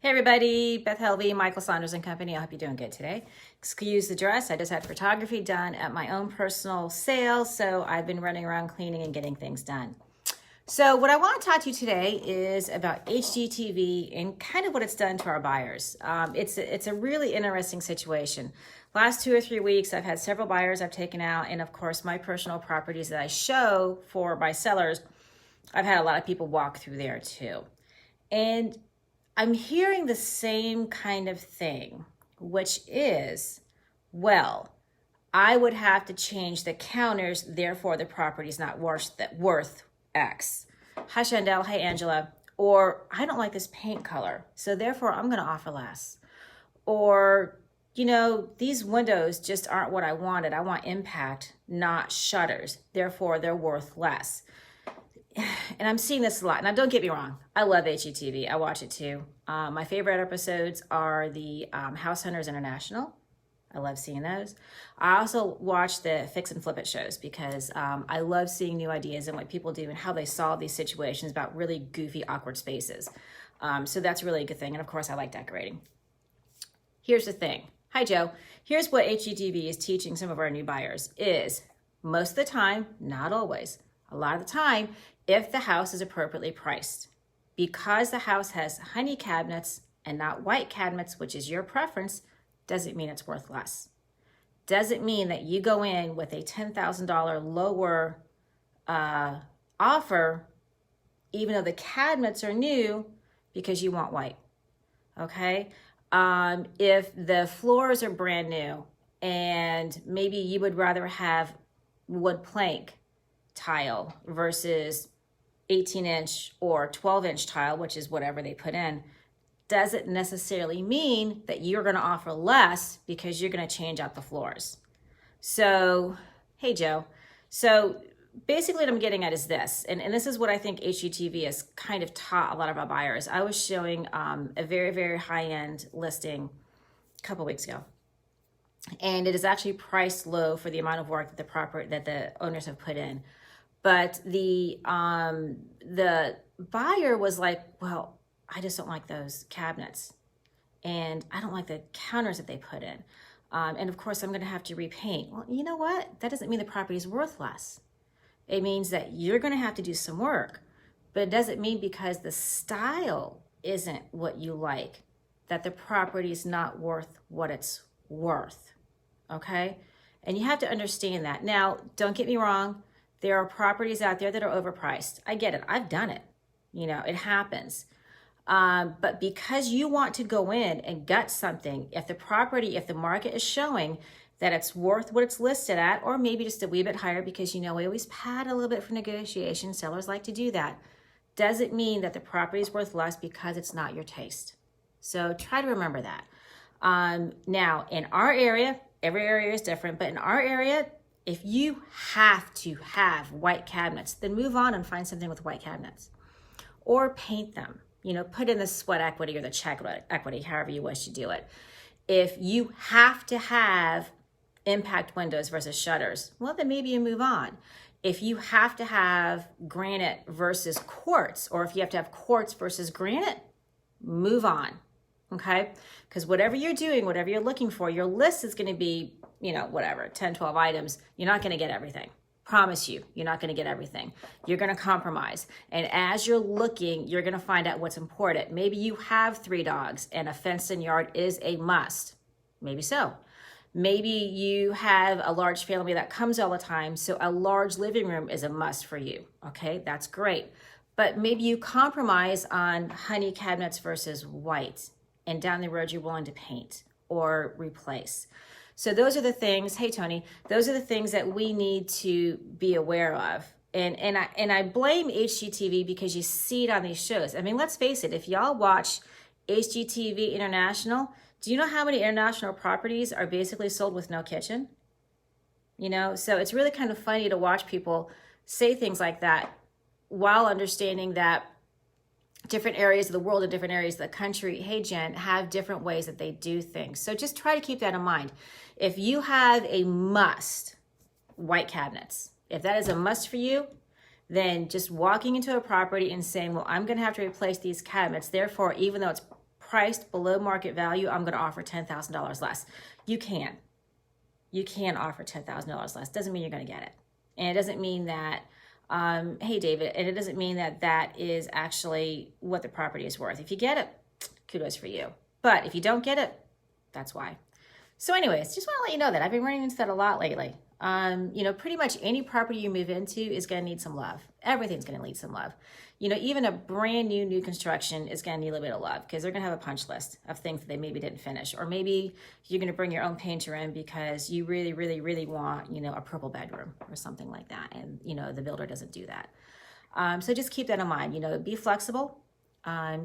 Hey everybody, Beth Helvey, Michael Saunders and Company. I hope you're doing good today. Excuse the dress. I just had photography done at my own personal sale, so I've been running around cleaning and getting things done. So what I want to talk to you today is about HGTV and kind of what it's done to our buyers. It's a really interesting situation. Last 2 or 3 weeks, I've had several buyers I've taken out, and of course, my personal properties that I show for my sellers, I've had a lot of people walk through there too. And I'm hearing the same kind of thing, which is, well, I would have to change the counters, therefore the property's not worth X. Hi, Chandel. Hey, Angela. Or I don't like this paint color, so therefore I'm going to offer less. Or, you know, these windows just aren't what I wanted. I want impact, not shutters. Therefore, they're worth less. And I'm seeing this a lot. Now, don't get me wrong. I love HGTV. I watch it too. My favorite episodes are the House Hunters International. I love seeing those. I also watch the Fix and Flip It shows because I love seeing new ideas and what people do and how they solve these situations about really goofy, awkward spaces. So that's really a good thing. And of course, I like decorating. Here's the thing. Hi, Joe. Here's what HGTV is teaching some of our new buyers is most of the time, not always, a lot of the time, if the house is appropriately priced. Because the house has honey cabinets and not white cabinets, which is your preference, doesn't mean it's worth less. Doesn't mean that you go in with a $10,000 lower offer, even though the cabinets are new, because you want white, okay? If the floors are brand new and maybe you would rather have wood plank tile versus 18-inch or 12-inch tile, which is whatever they put in, doesn't necessarily mean that you're going to offer less because you're going to change out the floors. So, hey, Joe. So basically what I'm getting at is this, and this is what I think HGTV has kind of taught a lot of our buyers. I was showing a very, very high-end listing a couple weeks ago, and it is actually priced low for the amount of work that the owners have put in. But the buyer was like, well, I just don't like those cabinets. And I don't like the counters that they put in. And of course, I'm going to have to repaint. Well, you know what? That doesn't mean the property is worth less. It means that you're going to have to do some work. But it doesn't mean because the style isn't what you like, that the property is not worth what it's worth. Okay? And you have to understand that. Now, don't get me wrong. There are properties out there that are overpriced. I get it. I've done it. You know, it happens. But because you want to go in and gut something, if the market is showing that it's worth what it's listed at, or maybe just a wee bit higher because, you know, we always pad a little bit for negotiation. Sellers like to do that. Doesn't mean that the property is worth less because it's not your taste. So try to remember that. Now, in our area, every area is different, but in our area, if you have to have white cabinets, then move on and find something with white cabinets. Or paint them. You know, put in the sweat equity or the check equity, however you wish to do it. If you have to have impact windows versus shutters, well, then maybe you move on. If you have to have granite versus quartz, or if you have to have quartz versus granite, move on, okay? Because whatever you're doing, whatever you're looking for, your list is going to be, you know, whatever, 10, 12 items. You're not going to get everything. Promise you, you're not going to get everything. You're going to compromise. And as you're looking, you're going to find out what's important. Maybe you have 3 dogs and a fenced-in yard is a must. Maybe so. Maybe you have a large family that comes all the time, so a large living room is a must for you. Okay, that's great. But maybe you compromise on honey cabinets versus white, and down the road you're willing to paint or replace. So those are the things, hey Tony, those are the things that we need to be aware of. And I blame HGTV because you see it on these shows. I mean, let's face it, if y'all watch HGTV International, do you know how many international properties are basically sold with no kitchen? You know, so it's really kind of funny to watch people say things like that while understanding that different areas of the world and different areas of the country, hey Jen, have different ways that they do things. So just try to keep that in mind. If you have a must, white cabinets, if that is a must for you, then just walking into a property and saying, well, I'm going to have to replace these cabinets. Therefore, even though it's priced below market value, I'm going to offer $10,000 less. You can offer $10,000 less. Doesn't mean you're going to get it. And it doesn't mean that, hey, David, and it doesn't mean that that is actually what the property is worth. If you get it, kudos for you. But if you don't get it, that's why. So anyways, just want to let you know that I've been running into that a lot lately. Pretty much any property you move into is going to need some love. Everything's going to need some love. Even a brand new construction is going to need a little bit of love because they're going to have a punch list of things that they maybe didn't finish. Or maybe you're going to bring your own painter in because you really, really, really want, a purple bedroom or something like that. And, the builder doesn't do that. So just keep that in mind, be flexible.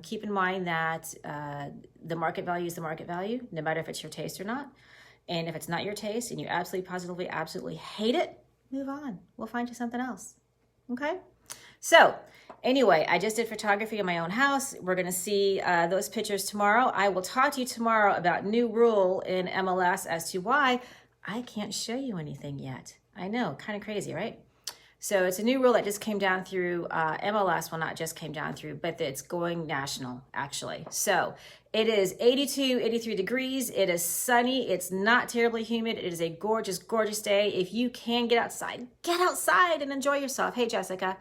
Keep in mind that the market value is the market value, no matter if it's your taste or not. And if it's not your taste and you absolutely, positively, absolutely hate it, move on. We'll find you something else. Okay? So anyway, I just did photography in my own house. We're going to see those pictures tomorrow. I will talk to you tomorrow about new rule in MLS as to why I can't show you anything yet. I know, kind of crazy, right? So it's a new rule that just came down through MLS. Well, not just came down through, but it's going national, actually. So it is 82, 83 degrees. It is sunny. It's not terribly humid. It is a gorgeous, gorgeous day. If you can get outside and enjoy yourself. Hey, Jessica.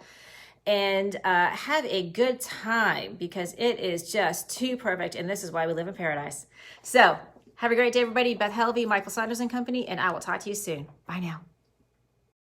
And have a good time because it is just too perfect. And this is why we live in paradise. So have a great day, everybody. Beth Helvey, Michael Saunders and Company, and I will talk to you soon. Bye now.